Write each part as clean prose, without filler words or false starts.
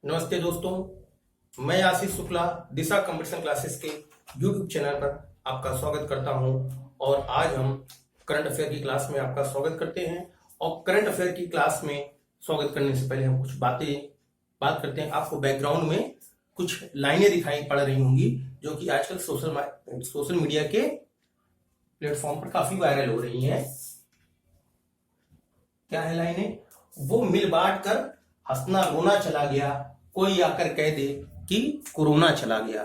नमस्ते दोस्तों, मैं आशीष शुक्ला दिशा कंपटीशन क्लासेस के यूट्यूब चैनल पर आपका स्वागत करता हूं। और आज हम करंट अफेयर की क्लास में आपका स्वागत करते हैं। और करंट अफेयर की क्लास में स्वागत करने से पहले हम कुछ बात करते हैं। आपको बैकग्राउंड में कुछ लाइनें दिखाई पड़ रही होंगी जो कि आजकल सोशल मीडिया के प्लेटफॉर्म पर काफी वायरल हो रही हैं। क्या है लाइनें? वो मिल बांट कर हंसना रोना चला गया, कोई आकर कह दे कि कोरोना चला गया।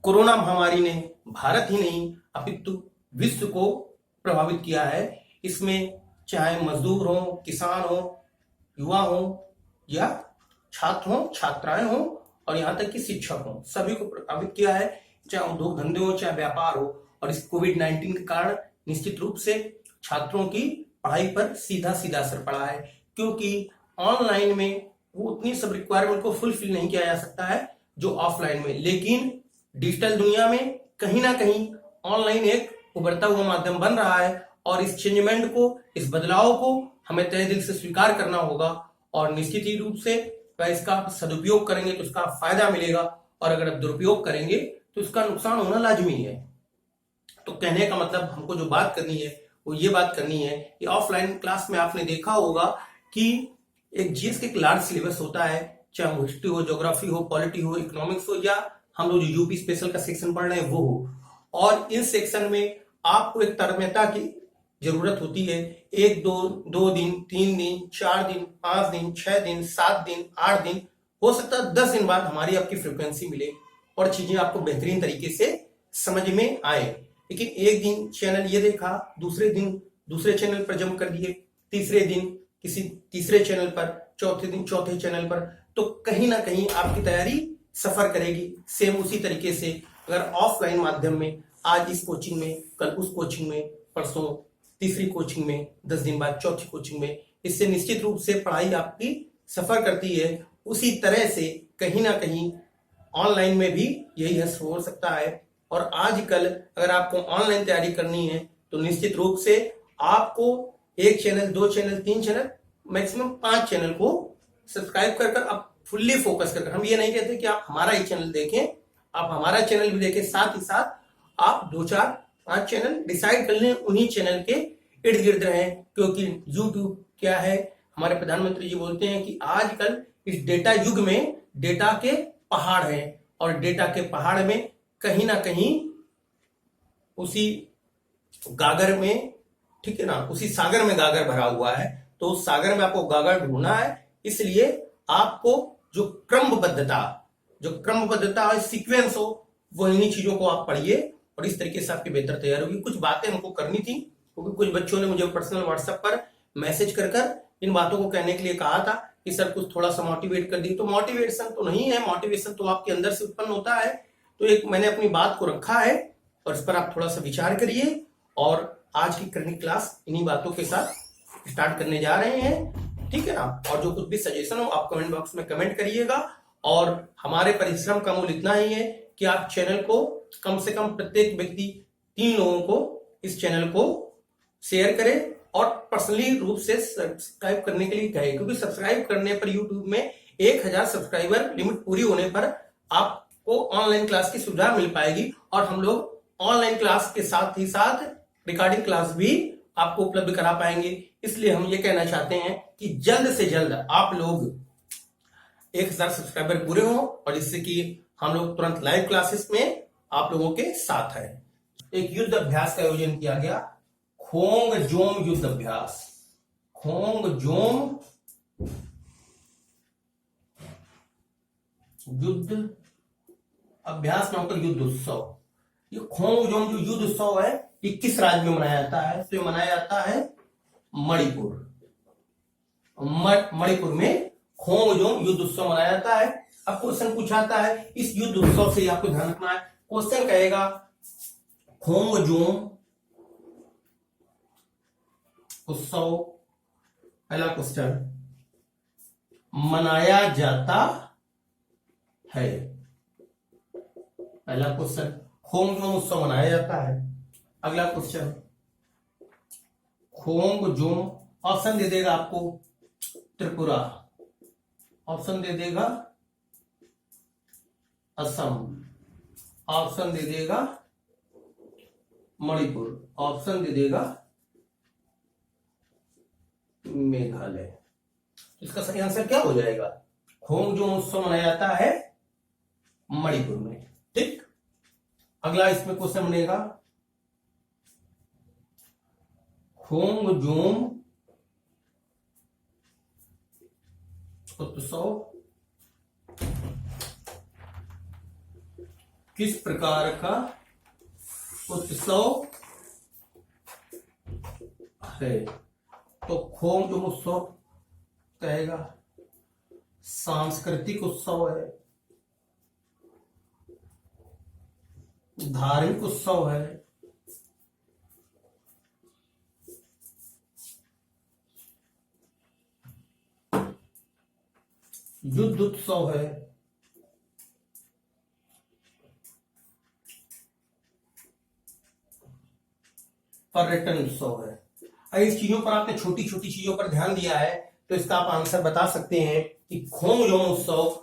कोरोना महामारी ने भारत ही नहीं अपितु विश्व को प्रभावित किया है। इसमें चाहे मजदूर हो, किसान हो, युवा हो या छात्र हो, छात्राएं हो और यहाँ तक कि शिक्षक हो, सभी को प्रभावित किया है। चाहे उद्योग धंधे हो, चाहे व्यापार हो। और इस कोविड-19 के कारण निश्चित रूप से छात्रों की पढ़ाई पर सीधा असर पड़ा है, क्योंकि ऑनलाइन में वो उतनी सब रिक्वायरमेंट को फुलफिल नहीं किया जा सकता है जो ऑफलाइन में। लेकिन डिजिटल दुनिया में कहीं ना कहीं ऑनलाइन एक उभरता हुआ माध्यम बन रहा है और इस चेंजमेंट को, इस बदलाव को हमें तहे दिल से स्वीकार करना होगा। और निश्चित ही रूप से अगर इसका सदुपयोग करेंगे तो उसका फायदा मिलेगा, और अगर आप दुरुपयोग करेंगे तो इसका नुकसान होना लाजमी है। तो कहने का मतलब हमको जो बात करनी है वो ये बात करनी है कि ऑफलाइन क्लास में आपने देखा होगा कि एक जीएस का एक लार्ज सिलेबस होता है, चाहे वो हिस्ट्री हो, ज्योग्राफी हो, पॉलिटी हो, इकोनॉमिक्स हो, या हम लोग जो यूपी स्पेशल का सेक्शन पढ़ रहे हैं वो हो। और इन सेक्शन में आपको एक तरमियता की जरूरत होती है। एक दो दिन, 3 दिन, 4 दिन, 5 दिन, 6 दिन, 7 दिन, 8 दिन, हो सकता है 10 दिन बाद हमारी आपकी फ्रिक्वेंसी मिले और चीजें आपको बेहतरीन तरीके से समझ में आए। लेकिन एक दिन चैनल ये देखा, दूसरे दिन दूसरे चैनल पर जंप कर दिए, तीसरे दिन किसी तीसरे चैनल पर, चौथे दिन चौथे चैनल पर, तो कहीं ना कहीं आपकी तैयारी सफर करेगी। सेम उसी तरीके से अगर ऑफलाइन माध्यम में आज इस कोचिंग में, कल उस कोचिंग में, परसों तीसरी कोचिंग में, 10 दिन बाद चौथी कोचिंग में, इससे निश्चित रूप से पढ़ाई आपकी सफर करती है। उसी तरह से कहीं ना कहीं ऑनलाइन में भी यही हो सकता है। और आजकल अगर आपको ऑनलाइन तैयारी करनी है तो निश्चित रूप से आपको 1 channel, 2 channel, 3 channel, maximum 5 channel को सब्सक्राइब कर आप फुल्ली फोकस कर। हम ये नहीं कहते कि आप हमारा ही चैनल देखें, आप हमारा चैनल भी देखें, साथ ही साथ आप 2, 4, 5 चैनल डिसाइड कर लें, उन्हीं चैनल के इर्द गिर्द रहें। क्योंकि यूट्यूब क्या है, हमारे प्रधानमंत्री जी बोलते हैं कि आजकल इस डेटा युग में डेटा के पहाड़ हैं, और डेटा के पहाड़ में कहीं ना कहीं उसी गागर में, ठीक है ना, उसी सागर में गागर भरा हुआ है। तो उस सागर में आपको गागर ढूंढना है। इसलिए आपको जो क्रमबद्धता और सीक्वेंस हो, वो इन्हीं चीजों को आप पढ़िए और इस तरीके से आपकी बेहतर तैयारी होगी। कुछ बातें हमको करनी थी क्योंकि कुछ बच्चों ने मुझे पर्सनल व्हाट्सएप पर मैसेज कर इन बातों को कहने के लिए कहा था कि सर कुछ थोड़ा सा मोटिवेट कर दी। तो मोटिवेशन तो नहीं है, मोटिवेशन तो आपके अंदर से उत्पन्न होता है। तो एक मैंने अपनी बात को रखा है और इस पर आप थोड़ा सा विचार करिए। और आज की करंट क्लास इन्हीं बातों के साथ स्टार्ट करने जा रहे हैं, ठीक है ना। और जो कुछ भी सजेशन हो आप कमेंट बॉक्स में कमेंट करिएगा। और हमारे परिश्रम का मूल इतना ही है कि आप चैनल को कम से कम प्रत्येक व्यक्ति 3 लोगों को इस चैनल को शेयर करें और पर्सनली रूप से सब्सक्राइब करने के लिए कहें। क्योंकि सब्सक्राइब करने पर यूट्यूब में 1000 सब्सक्राइबर लिमिट पूरी होने पर आपको ऑनलाइन क्लास की सुविधा मिल पाएगी। और हम लोग ऑनलाइन क्लास के साथ ही साथ रिकॉर्डिंग क्लास भी आपको उपलब्ध करा पाएंगे। इसलिए हम ये कहना चाहते हैं कि जल्द से जल्द आप लोग 1000 सब्सक्राइबर पूरे हों, और जिससे कि हम लोग तुरंत लाइव क्लासेस में आप लोगों के साथ हैं। एक युद्ध अभ्यास का आयोजन किया गया, खोंगजोम युद्ध अभ्यास। खोंगजोम युद्ध अभ्यास में होकर युद्ध उत्सव। ये खोंगजोम जो युद्ध उत्सव है ये किस राज्य में मनाया जाता है? तो ये मनाया जाता है मणिपुर। मणिपुर में खोंगजोम युद्ध उत्सव मनाया जाता है। अब क्वेश्चन पूछाता है इस युद्ध उत्सव से आपको ध्यान रखना है। क्वेश्चन कहेगा खोंगजोम उत्सव, पहला क्वेश्चन, मनाया जाता है। पहला क्वेश्चन, खोंगजोम उत्सव मनाया जाता है। अगला क्वेश्चन, खोंगजोम, ऑप्शन दे देगा आपको त्रिपुरा, ऑप्शन दे देगा असम, ऑप्शन दे देगा मणिपुर, ऑप्शन दे देगा मेघालय। इसका सही आंसर क्या हो जाएगा? खोंगजोम उत्सव मनाया जाता है मणिपुर में। ठीक, अगला इसमें क्वेश्चन बनेगा खोंगजोम उत्सव किस प्रकार का उत्सव है? तो खोंगजोम उत्सव कहेगा सांस्कृतिक उत्सव है, धार्मिक उत्सव है, युद्ध उत्सव है, पर्यटन उत्सव है। अगर इस चीजों पर आपने छोटी छोटी चीजों पर ध्यान दिया है तो इसका आप आंसर बता सकते हैं कि खोंगजोम उत्सव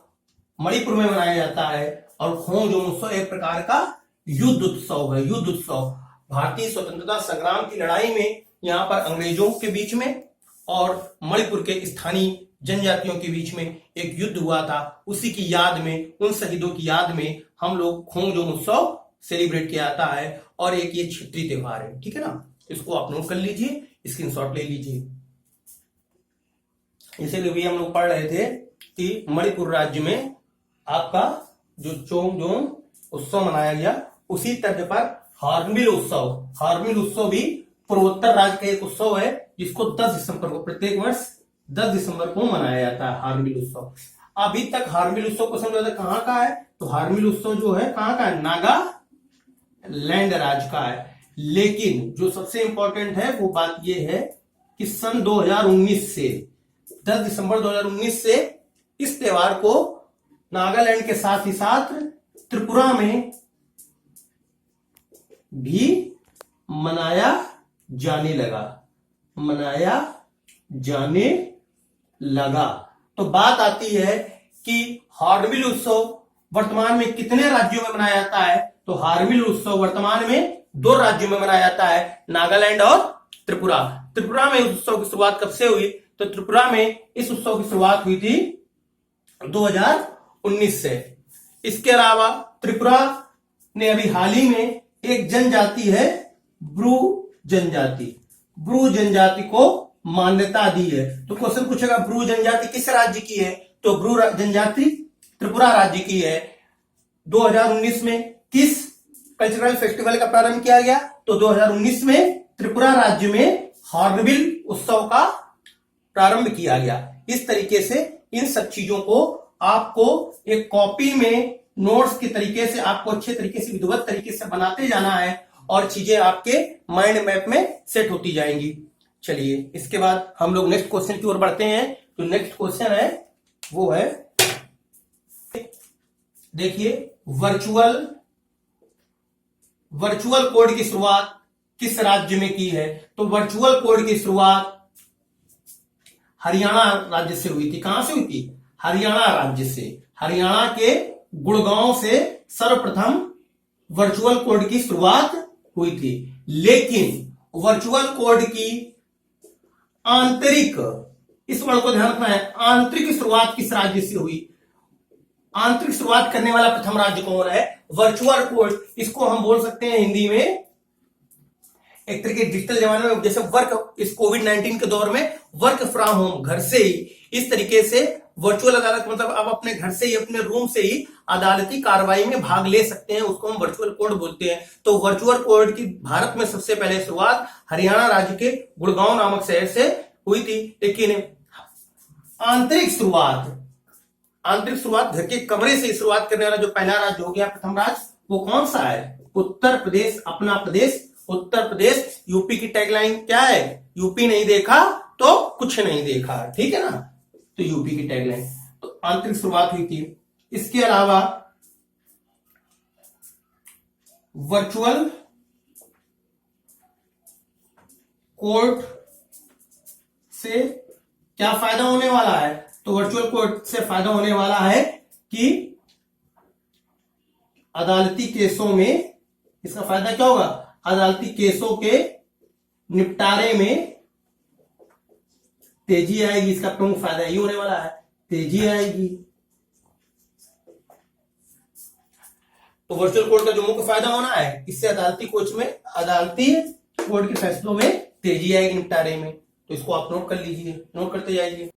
मणिपुर में मनाया जाता है और खोंगजोम उत्सव एक प्रकार का युद्ध उत्सव है। युद्ध उत्सव भारतीय स्वतंत्रता संग्राम की लड़ाई में यहाँ पर अंग्रेजों के बीच में और मणिपुर के स्थानीय जनजातियों के बीच में एक युद्ध हुआ था, उसी की याद में, उन शहीदों की याद में हम लोग खोंगजोम उत्सव सेलिब्रेट किया जाता है और एक ये क्षेत्रीय त्योहार है। ठीक है ना, इसको आप नोट कर लीजिए, स्क्रीनशॉट ले लीजिए। इसीलिए भी हम लोग पढ़ रहे थे कि मणिपुर राज्य में आपका जो खोंगजोम उत्सव मनाया गया, उसी तर्ज पर हॉर्नबिल उत्सव भी पूर्वोत्तर राज्य का एक उत्सव है जिसको 10 दिसंबर को, प्रत्येक वर्ष 10 दिसंबर को मनाया जाता है हॉर्नबिल उत्सव। अभी तक हॉर्नबिल उत्सव को समझा था कहाँ का है? तो हॉर्नबिल उत्सव जो है कहाँ का है? नागालैंड राज्य का है। लेकिन जो सबसे इंपॉर्टेंट है वो बात ये है कि सन 2019 से 10 दिसंबर 2019 से इस त्योहार को नागालैंड के साथ ही साथ त्रिपुरा में भी मनाया जाने लगा। तो बात आती है कि हॉर्नबिल उत्सव वर्तमान में कितने राज्यों में मनाया जाता है? तो हॉर्नबिल उत्सव वर्तमान में 2 राज्यों में मनाया जाता है, नागालैंड और त्रिपुरा। त्रिपुरा में उस उत्सव की शुरुआत कब से हुई? तो त्रिपुरा में इस उत्सव की शुरुआत हुई थी 2019 से। इसके अलावा त्रिपुरा ने अभी हाल ही में एक जनजाति है ब्रू जनजाति को मान्यता दी है। तो क्वेश्चन पूछेगा ब्रू जनजाति किस राज्य की है? तो ब्रू जनजाति त्रिपुरा राज्य की है। 2019 में किस कल्चरल फेस्टिवल का प्रारंभ किया गया? तो 2019 में त्रिपुरा राज्य में हॉर्नबिल उत्सव का प्रारंभ किया गया। इस तरीके से इन सब चीजों को आपको एक कॉपी में नोट्स के तरीके से आपको अच्छे तरीके से विधिवत तरीके से बनाते जाना है और चीजें आपके माइंड मैप में सेट होती जाएंगी। चलिए इसके बाद हम लोग नेक्स्ट क्वेश्चन की ओर बढ़ते हैं। तो नेक्स्ट क्वेश्चन है वो है, देखिए वर्चुअल कोड की शुरुआत किस राज्य में की है? तो वर्चुअल कोड की शुरुआत हरियाणा राज्य से हुई थी। कहां से हुई थी? हरियाणा राज्य से। हरियाणा के गुड़गांव से सर्वप्रथम वर्चुअल कोड की शुरुआत हुई थी। लेकिन वर्चुअल कोड की आंतरिक, इस वर्ड को ध्यान रखना है, आंतरिक शुरुआत किस राज्य से हुई? आंतरिक शुरुआत करने वाला प्रथम राज्य कौन है? वर्चुअल कोड, इसको हम बोल सकते हैं हिंदी में एक तरीके डिजिटल जमाने में, जैसे वर्क, इस कोविड-19 के दौर में वर्क फ्रॉम होम, घर से ही, इस तरीके से वर्चुअल अदालत मतलब आप अपने घर से ही, अपने रूम से ही अदालती कार्रवाई में भाग ले सकते हैं, उसको हम वर्चुअल कोर्ट बोलते हैं। तो वर्चुअल कोर्ट की भारत में सबसे पहले शुरुआत हरियाणा राज्य के गुड़गांव नामक शहर से हुई थी। लेकिन आंतरिक शुरुआत घर के कमरे से शुरुआत करने वाला जो पहला राज्य हो गया, प्रथम राज्य, वो कौन सा है? उत्तर प्रदेश, अपना प्रदेश उत्तर प्रदेश। यूपी की टैगलाइन क्या है? यूपी नहीं देखा तो कुछ नहीं देखा, ठीक है ना? तो यूपी की टैगलाइन, तो आंतरिक शुरुआत हुई थी। इसके अलावा वर्चुअल कोर्ट से क्या फायदा होने वाला है? तो वर्चुअल कोर्ट से फायदा होने वाला है कि अदालती केसों में, इसका फायदा क्या होगा, अदालती केसों के निपटारे में तेजी आएगी। इसका प्रमुख फायदा ये होने वाला है, तेजी आएगी। तो वर्चुअल कोर्ट का जो मुख्य फायदा होना है, इससे अदालती कोर्ट के फैसलों में तेजी आएगी, निपटारे में। तो इसको आप नोट कर लीजिए, नोट करते जाइए।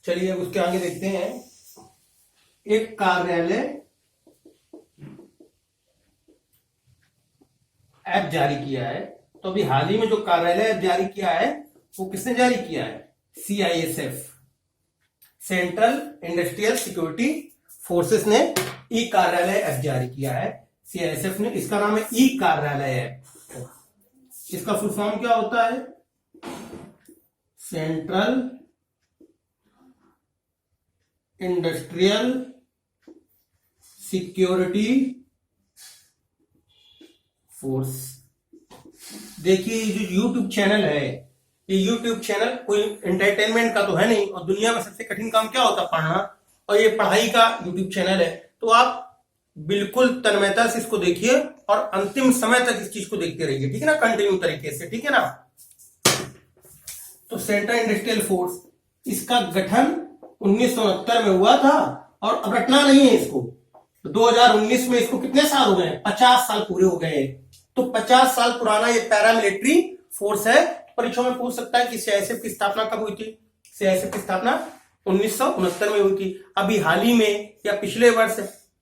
चलिए अब उसके आगे देखते हैं। एक कार्यालय ऐप जारी किया है। तो अभी हाल ही में जो कार्यालय ऐप जारी किया है वो किसने जारी किया है, CISF, central industrial security forces ने ई कार्यालय ऐप जारी किया है। CISF ने, इसका नाम है ई कार्यालय ऐप। इसका फुल फॉर्म क्या होता है, सेंट्रल इंडस्ट्रियल सिक्योरिटी फोर्स। देखिए जो YouTube चैनल है, ये YouTube चैनल कोई एंटरटेनमेंट का तो है नहीं, और दुनिया में सबसे कठिन काम क्या होता है, पढ़ना, और ये पढ़ाई का YouTube चैनल है। तो आप बिल्कुल तन्मयता से इसको देखिए और अंतिम समय तक इस चीज को देखते रहिए, ठीक है ना, कंटिन्यू तरीके से, ठीक है ना। तो सेंट्रल इंडस्ट्रियल फोर्स, इसका गठन 1969 में हुआ था, और अब रटना नहीं है इसको। 2019 में इसको कितने साल हो गए, 50 साल पूरे हो गए। तो 50 साल पुराना ये पैरामिलिट्री फोर्स है। परीक्षा में पूछ सकता है कि CISF की स्थापना कब हुई थी। CISF की स्थापना 1969 में हुई थी। अभी हाल ही में या पिछले वर्ष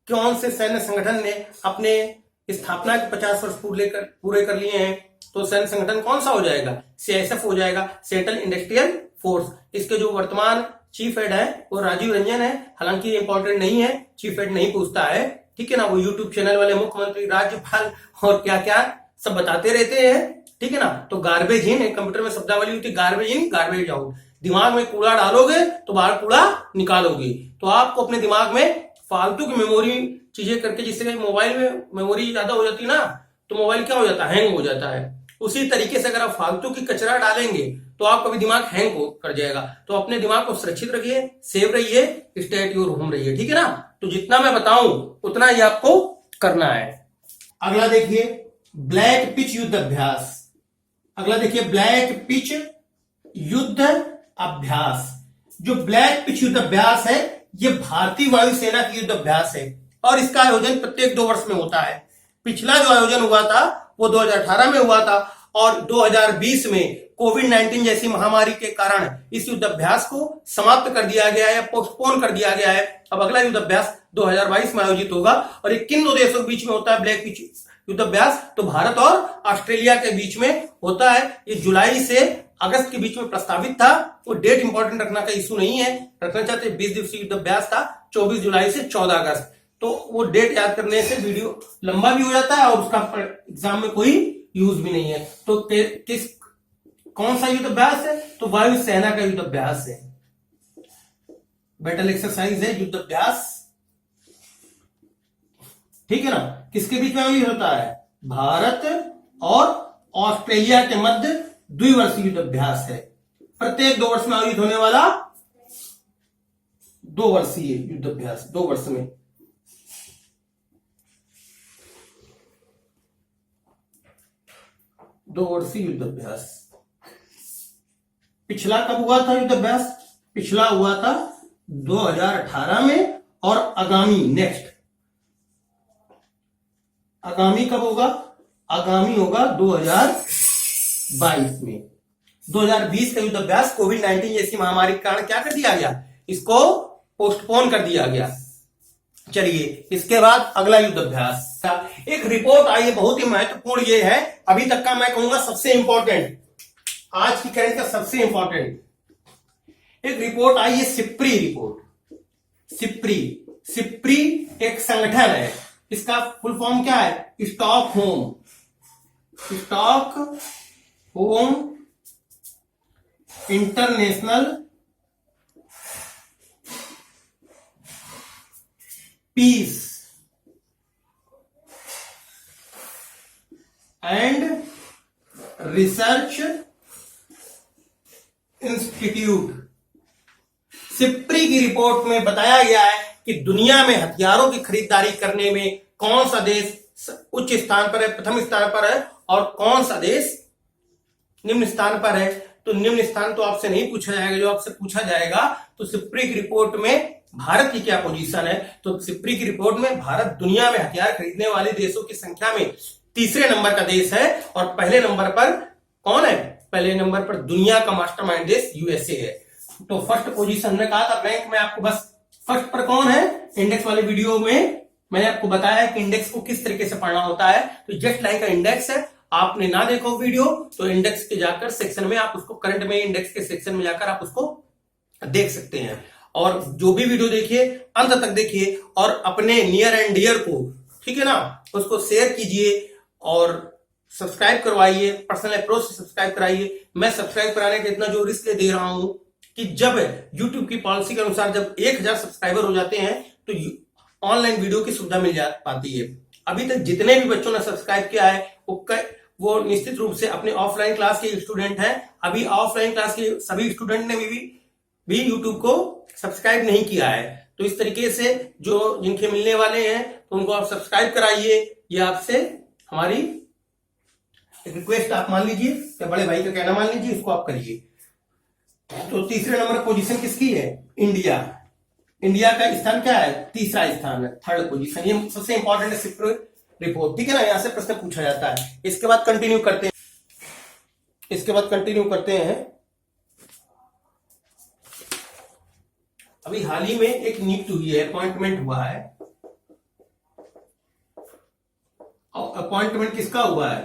कौन से सैन्य संगठन ने अपने स्थापना के 50 वर्ष पूरे कर लिए हैं, तो सैन्य संगठन कौन सा हो जाएगा, CISF हो जाएगा, सेंट्रल इंडस्ट्रियल फोर्स। इसके जो वर्तमान चीफ हेड है वो राजीव रंजन है। हालांकि इंपॉर्टेंट नहीं है, चीफ हेड नहीं पूछता है, ठीक है ना। वो यूट्यूब चैनल वाले मुख्यमंत्री, राज्यपाल और क्या क्या सब बताते रहते हैं, ठीक है ना। तो गार्बेज इन, कंप्यूटर में शब्दावली होती है गार्बेज इन गार्बेज आउट। दिमाग में कूड़ा डालोगे तो बाहर कूड़ा निकालोगे। तो आपको अपने दिमाग में फालतू की मेमोरी चीजें करके, जिससे मोबाइल में मेमोरी ज्यादा हो जाती है ना, तो मोबाइल क्या हो जाता है, हैंग हो जाता है। उसी तरीके से अगर आप फालतू की कचरा डालेंगे तो आपका भी दिमाग हैंग कर जाएगा। तो अपने दिमाग को सुरक्षित रखिए, सेव रहिए, स्टे एट योर होम रहिए, ठीक है ना। तो जितना मैं बताऊं उतना ही आपको करना है। अगला देखिए, ब्लैक पिच युद्ध अभ्यास। अगला देखिए, ब्लैक पिच युद्ध अभ्यास। जो ब्लैक पिच युद्ध अभ्यास है, ये भारतीय वायुसेना की युद्ध अभ्यास है, और इसका आयोजन प्रत्येक 2 वर्ष में होता है। पिछला जो आयोजन हुआ था वो 2018 में हुआ था, और 2020 में कोविड-19 जैसी महामारी के कारण इस युद्ध अभ्यास को समाप्त कर दिया गया है, पोस्टपोन कर दिया गया है। अब अगला युद्ध अभ्यास 2022 में आयोजित होगा। और ये किन 2 देशों के बीच में होता है ब्लैक पिच युद्ध अभ्यास, तो भारत और ऑस्ट्रेलिया के बीच में होता है। ये जुलाई से अगस्त के बीच में प्रस्तावित था। वो डेट इंपॉर्टेंट रखना का इशू नहीं है, रखना चाहते 20 दिवसीय युद्ध अभ्यास था, 24 जुलाई से 14 अगस्त। तो वो डेट याद करने से वीडियो लंबा भी हो जाता है और उसका एग्जाम में कोई यूज भी नहीं है। तो कौन सा युद्ध अभ्यास है, तो वायुसेना का युद्ध अभ्यास है, बैटल एक्सरसाइज है, युद्ध अभ्यास, ठीक है ना। किसके बीच में आयोजित होता है, भारत और ऑस्ट्रेलिया के मध्य द्विवर्षीय युद्ध अभ्यास है। प्रत्येक 2 वर्ष में आयोजित होने वाला 2 वर्षीय युद्ध अभ्यास, 2 वर्ष में। दो वर्षीय युद्ध अभ्यास। पिछला कब हुआ था युद्ध अभ्यास, पिछला हुआ था 2018 में, और आगामी नेक्स्ट आगामी कब होगा, आगामी होगा 2022 में। 2020 का युद्ध अभ्यास कोविड-19 जैसी महामारी के कारण क्या कर दिया गया, इसको पोस्टपोन कर दिया गया। चलिए इसके बाद अगला युद्ध अभ्यास। एक रिपोर्ट आई है, बहुत ही महत्वपूर्ण ये है, अभी तक का मैं कहूंगा सबसे इंपॉर्टेंट, आज की करंट का सबसे इंपॉर्टेंट एक रिपोर्ट आई है, सिप्री रिपोर्ट। सिप्री एक संगठन है, इसका फुल फॉर्म क्या है, Stockholm international peace and research institute. SIPRI की रिपोर्ट में बताया गया है कि दुनिया में हथियारों की खरीदारी करने में कौन सा देश उच्च स्थान पर है, प्रथम स्थान पर है, और कौन सा देश निम्न स्थान पर है। तो निम्न स्थान तो आपसे नहीं पूछा जाएगा, जो आपसे पूछा जाएगा तो सिप्री की रिपोर्ट में भारत की क्या पोजीशन है। तो सिप्री की रिपोर्ट में भारत दुनिया में हथियार खरीदने वाले देशों की संख्या में तीसरे नंबर का देश है, और पहले नंबर पर कौन है, पहले नंबर पर दुनिया का मास्टरमाइंड देश यूएसए है। तो फर्स्ट पोजीशन में कहा था रैंक में आपको, बस फर्स्ट पर कौन है, इंडेक्स वाले वीडियो में मैंने आपको बताया कि इंडेक्स को किस तरीके से पढ़ना होता है। तो जस्ट लाइक का इंडेक्स है, आपने ना देखो वीडियो तो इंडेक्स के जाकर सेक्शन में आप उसको, करंट में इंडेक्स के सेक्शन में जाकर आप उसको देख सकते हैं। और जो भी वीडियो देखिए अंत तक देखिए, और अपने नियर एंड डियर को, ठीक है ना, उसको शेयर कीजिए और सब्सक्राइब करवाइए, पर्सनल अप्रोच से सब्सक्राइब कराइए। मैं सब्सक्राइब कराने का इतना जो रिस्क दे रहा हूं कि जब YouTube की पॉलिसी के अनुसार जब 1000 सब्सक्राइबर हो जाते हैं तो ऑनलाइन वीडियो की सुविधा मिल जा पाती है। अभी तक जितने भी बच्चों ने सब्सक्राइब किया है वो निश्चित रूप से अपने ऑफलाइन क्लास के स्टूडेंट हैं। अभी ऑफलाइन क्लास के सभी स्टूडेंट ने भी यूट्यूब को सब्सक्राइब नहीं किया है। तो इस तरीके से जो जिनके मिलने वाले हैं तो उनको आप सब्सक्राइब कराइए। ये आपसे हमारी एक रिक्वेस्ट आप मान लीजिए, या बड़े भाई का कहना मान लीजिए, इसको आप करिए। तो तीसरे नंबर पोजीशन किसकी है, इंडिया। इंडिया का स्थान क्या है, तीसरा स्थान है, थर्ड पोजीशन। ये सबसे इंपॉर्टेंट है रिपोर्ट, ठीक है ना, यहां से प्रश्न पूछा जाता है। इसके बाद कंटिन्यू करते हैं। अभी हाल ही में एक नियुक्ति हुई है, अपॉइंटमेंट हुआ है। अपॉइंटमेंट किसका हुआ है,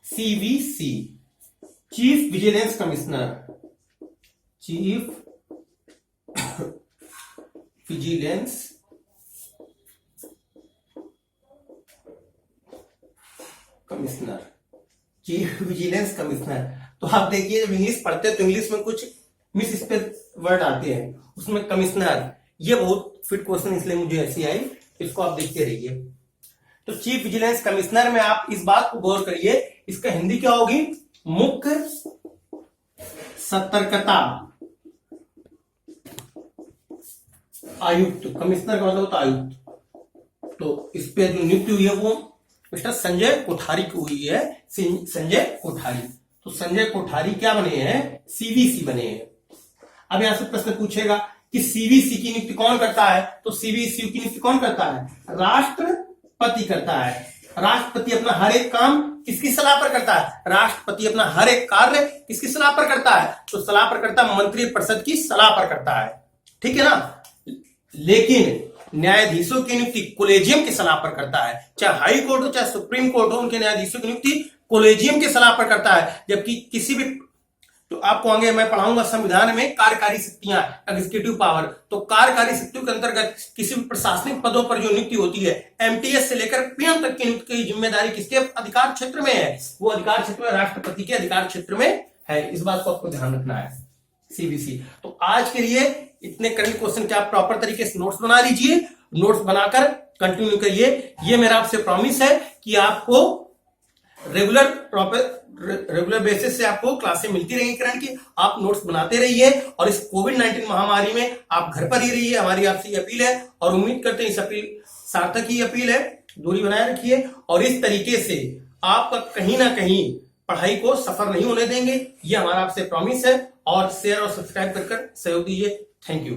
CVC, chief vigilance commissioner, chief vigilance commissioner, chief vigilance commissioner. तो आप देखिए जब इंग्लिश पढ़ते हैं तो इंग्लिश में कुछ मिस स्पेल वर्ड आते हैं, उसमें कमिश्नर, ये बहुत फिट क्वेश्चन इसलिए मुझे ऐसी आई, इसको आप देखते रहिए। तो चीफ विजिलेंस कमिश्नर में आप इस बात को गौर करिए, इसका हिंदी क्या होगी, मुख्य सतर्कता आयुक्त। कमिश्नर का मतलब होता है आयुक्त। तो इस पे जो नियुक्ति हुई है वो मिस्टर संजय कोठारी की हुई है, संजय कोठारी। तो संजय कोठारी क्या बने हैं, सीवीसी बने हैं। अब यहां से प्रश्न पूछेगा कि सीवीसी की नियुक्ति कौन करता है। तो सीवीसी की नियुक्ति कौन करता है, राष्ट्रपति करता है। राष्ट्रपति अपना हर एक काम किसकी सलाह पर करता है, राष्ट्रपति अपना हर एक कार्य किसकी सलाह पर करता है, तो सलाह पर करता है, मंत्रिपरिषद की सलाह पर करता है, ठीक है ना। लेकिन न्यायाधीशों की नियुक्ति कोलेजियम की सलाह पर करता है, चाहे हाई कोर्ट हो चाहे सुप्रीम कोर्ट हो, उनके न्यायाधीशों की नियुक्ति कोलेजियम की सलाह पर करता है। जबकि किसी भी, तो आपको आगे मैं पढ़ाऊंगा संविधान में कार्यकारी शक्तियां, एग्जीक्यूटिव पावर। तो कार्यकारी शक्तियों के अंतर्गत किसी भी प्रशासनिक पदों पर जो नियुक्ति होती है, एमटीएस से लेकर पीएम तक की नियुक्ति की जिम्मेदारी किसके अधिकार क्षेत्र में है, वो अधिकार क्षेत्र में राष्ट्रपति के अधिकार क्षेत्र में है। इस बात को आपको ध्यान रखना है, सीबीसी। तो आज के लिए इतने करंट क्वेश्चन के आप प्रॉपर तरीके से नोट्स बना लीजिए, नोट्स बनाकर कंटिन्यू करिए। ये मेरा आपसे प्रॉमिस है कि आपको रेगुलर बेसिस से आपको क्लासें मिलती रहेंगी करंट की। आप नोट्स बनाते रहिए और इस कोविड-19 महामारी में आप घर पर ही रहिए, हमारी आपसे ये अपील है। और उम्मीद करते हैं इस अपील सार्थक ही अपील है, दूरी बनाए रखिए और इस तरीके से आपका कहीं ना कहीं पढ़ाई को सफर नहीं होने देंगे, ये हमारा आपसे प्रॉमिस है। और शेयर और सब्सक्राइब कर सहयोग दीजिए। Thank you.